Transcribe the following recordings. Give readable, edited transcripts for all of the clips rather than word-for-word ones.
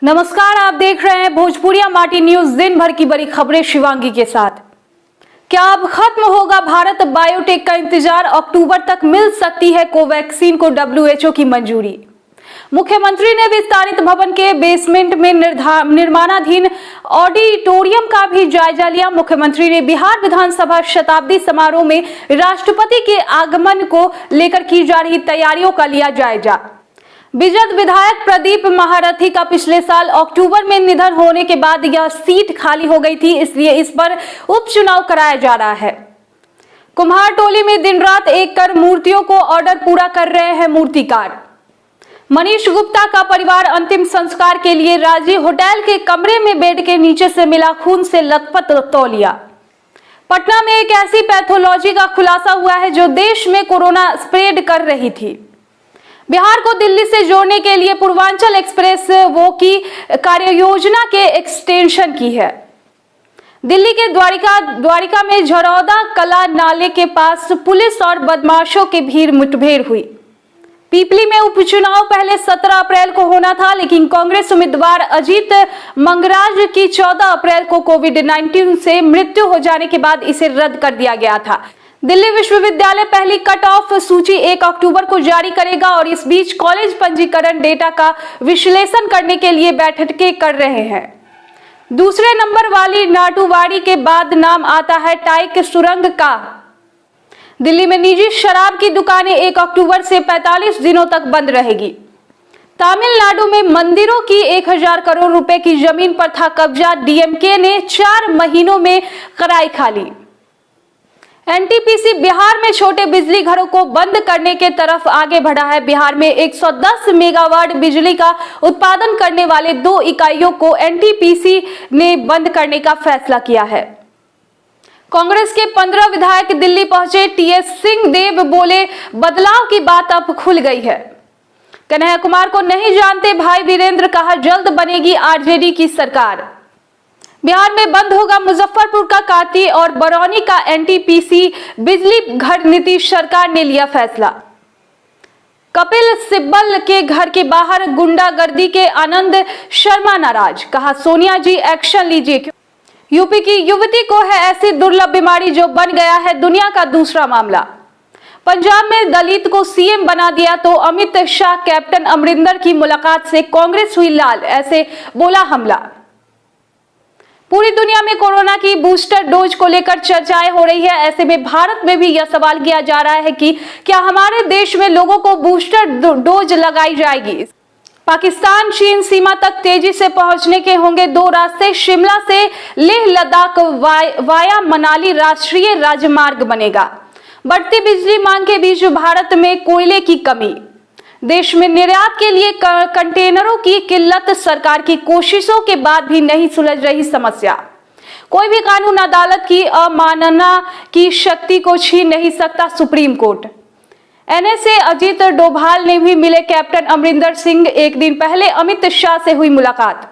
नमस्कार, आप देख रहे हैं भोजपुरिया माटी न्यूज। दिन भर की बड़ी खबरें शिवांगी के साथ। क्या अब खत्म होगा भारत बायोटेक का इंतजार? अक्टूबर तक मिल सकती है कोवैक्सीन को WHO की मंजूरी। मुख्यमंत्री ने विस्तारित भवन के बेसमेंट में निर्माणाधीन ऑडिटोरियम का भी जायजा लिया। मुख्यमंत्री ने बिहार विधानसभा शताब्दी समारोह में राष्ट्रपति के आगमन को लेकर की जा रही तैयारियों का लिया जायजा। बिजद विधायक प्रदीप महारथी का पिछले साल अक्टूबर में निधन होने के बाद यह सीट खाली हो गई थी, इसलिए इस पर उपचुनाव कराया जा रहा है। कुम्हारटोली में दिन रात एक कर मूर्तियों को ऑर्डर पूरा कर रहे हैं मूर्तिकार। मनीष गुप्ता का परिवार अंतिम संस्कार के लिए राजी। होटल के कमरे में बेड के नीचे से मिला खून से लथपथ तौलिया। पटना में एक ऐसी पैथोलॉजी का खुलासा हुआ है जो देश में कोरोना स्प्रेड कर रही थी। बिहार को दिल्ली से जोड़ने के लिए पूर्वांचल एक्सप्रेस वो की कार्ययोजना के एक्सटेंशन की है। दिल्ली के द्वारिका में झरौदा कला नाले के पास पुलिस और बदमाशों के भीड़ मुठभेड़ हुई। पीपली में उपचुनाव पहले 17 अप्रैल को होना था, लेकिन कांग्रेस उम्मीदवार अजीत मंगराज की 14 अप्रैल को कोविड-19 से मृत्यु हो जाने के बाद इसे रद्द कर दिया गया था। दिल्ली विश्वविद्यालय पहली कट ऑफ सूची 1 अक्टूबर को जारी करेगा और इस बीच कॉलेज पंजीकरण डेटा का विश्लेषण करने के लिए बैठकें कर रहे हैं। दूसरे नंबर वाली नाटुवाड़ी के बाद नाम आता है टाइक सुरंग का। दिल्ली में निजी शराब की दुकानें 1 अक्टूबर से 45 दिनों तक बंद रहेगी। तमिलनाडु में मंदिरों की 1000 करोड़ रुपए की जमीन पर था कब्जा। DMK ने 4 महीनों में कराई खाली। NTPC बिहार में छोटे बिजली घरों को बंद करने के तरफ आगे बढ़ा है। बिहार में 110 मेगावाट बिजली का उत्पादन करने वाले 2 इकाइयों को NTPC ने बंद करने का फैसला किया है। कांग्रेस के 15 विधायक दिल्ली पहुंचे। TS सिंहदेव बोले, बदलाव की बात अब खुल गई है। कन्हैया कुमार को नहीं जानते भाई वीरेंद्र, कहा जल्द बनेगी RJD की सरकार। बिहार में बंद होगा मुजफ्फरपुर का काती और बरौनी का NTPC बिजली घर। नीतीश सरकार ने लिया फैसला। कपिल सिब्बल के घर के बाहर गुंडागर्दी के आनंद शर्मा नाराज, कहा सोनिया जी एक्शन लीजिए। यूपी की युवती को है ऐसी दुर्लभ बीमारी जो बन गया है दुनिया का दूसरा मामला। पंजाब में दलित को CM बना दिया तो अमित शाह कैप्टन अमरिंदर की मुलाकात से कांग्रेस हुई लाल, ऐसे बोला हमला। पूरी दुनिया में कोरोना की बूस्टर डोज को लेकर चर्चाएं हो रही है। ऐसे में भारत में भी यह सवाल किया जा रहा है कि क्या हमारे देश में लोगों को बूस्टर डोज लगाई जाएगी। पाकिस्तान चीन सीमा तक तेजी से पहुंचने के होंगे 2 रास्ते। शिमला से लेह लद्दाख वाया मनाली राष्ट्रीय राजमार्ग बनेगा। बढ़ती बिजली मांग के बीच भारत में कोयले की कमी। देश में निर्यात के लिए कंटेनरों की किल्लत। सरकार की कोशिशों के बाद भी नहीं सुलझ रही समस्या। कोई भी कानून अदालत की अवमानना की शक्ति को छीन नहीं सकता supreme court. NSA Ajit Doval ने भी मिले कैप्टन अमरिंदर सिंह। एक दिन पहले अमित शाह से हुई मुलाकात।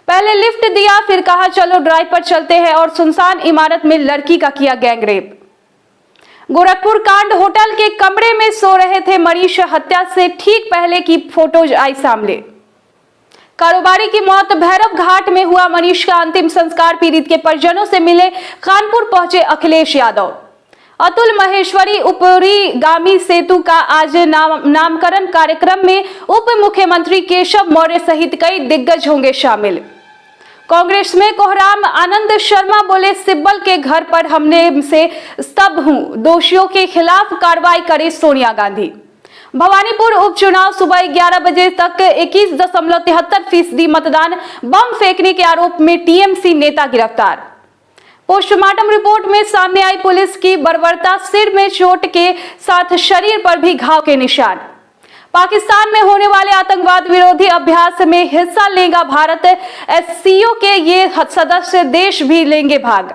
पहले लिफ्ट दिया, फिर कहा चलो ड्राइव पर चलते हैं और सुनसान इमारत में लड़की का किया गैंगरेप। गोरखपुर कांड, होटल के कमरे में सो रहे थे मरीज। हत्या से ठीक पहले की फोटोज आई सामने। कारोबारी की मौत, भैरव घाट में हुआ मनीष का अंतिम संस्कार। पीड़ित के परिजनों से मिले कानपुर पहुंचे अखिलेश यादव। अतुल महेश्वरी उपरिगामी सेतु का आज नामकरण कार्यक्रम में उप मुख्यमंत्री केशव मौर्य सहित कई दिग्गज होंगे शामिल। कांग्रेस में कोहराम, आनंद शर्मा बोले सिब्बल के घर पर हमले से स्तब्ध हूं, दोषियों के खिलाफ कार्रवाई करे सोनिया गांधी। भवानीपुर उपचुनाव सुबह 11 बजे तक 21.73% मतदान। बम फेंकने के आरोप में TMC नेता गिरफ्तार। पोस्टमार्टम रिपोर्ट में सामने आई पुलिस की बर्बरता। सिर में चोट के साथ शरीर पर भी घाव के निशान। पाकिस्तान में होने वाले आतंकवाद विरोधी अभ्यास में हिस्सा लेगा भारत। SCO के ये सदस्य देश भी लेंगे भाग।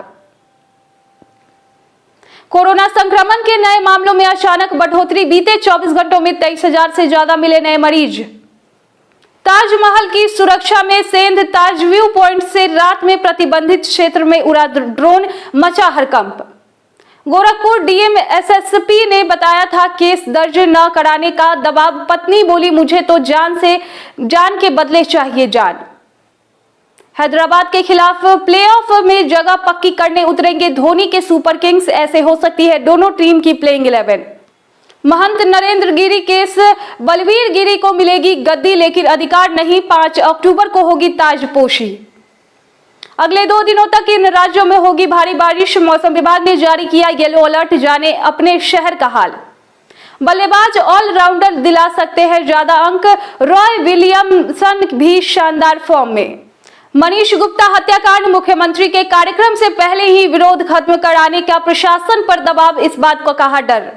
कोरोना संक्रमण के नए मामलों में अचानक बढ़ोतरी। बीते 24 घंटों में 23,000 से ज्यादा मिले नए मरीज। ताजमहल की सुरक्षा में सेंध। ताज व्यू पॉइंट से रात में प्रतिबंधित क्षेत्र में उड़ा ड्रोन, मचा हड़कंप। गोरखपुर डीएम एसएसपी ने बताया था केस दर्ज न कराने का दबाव। पत्नी बोली मुझे तो जान के बदले चाहिए जान। हैदराबाद के खिलाफ प्लेऑफ में जगह पक्की करने उतरेंगे धोनी के सुपर किंग्स। ऐसे हो सकती है दोनों टीम की प्लेइंग 11। महंत नरेंद्र गिरी केस बलवीर गिरी को मिलेगी गद्दी, लेकिन अधिकार नहीं। 5 अक्टूबर को होगी ताजपोशी। अगले 2 दिनों तक इन राज्यों में होगी भारी बारिश। मौसम विभाग ने जारी किया येलो अलर्ट, जाने अपने शहर का हाल। बल्लेबाज ऑलराउंडर दिला सकते हैं ज्यादा अंक। रॉय विलियमसन भी शानदार फॉर्म में। मनीष गुप्ता हत्याकांड, मुख्यमंत्री के कार्यक्रम से पहले ही विरोध खत्म कराने का प्रशासन पर दबाव, इस बात को कहा डर।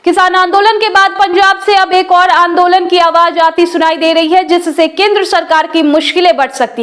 किसान आंदोलन के बाद पंजाब से अब एक और आंदोलन की आवाज आती सुनाई दे रही है, जिससे केंद्र सरकार की मुश्किलें बढ़ सकती हैं।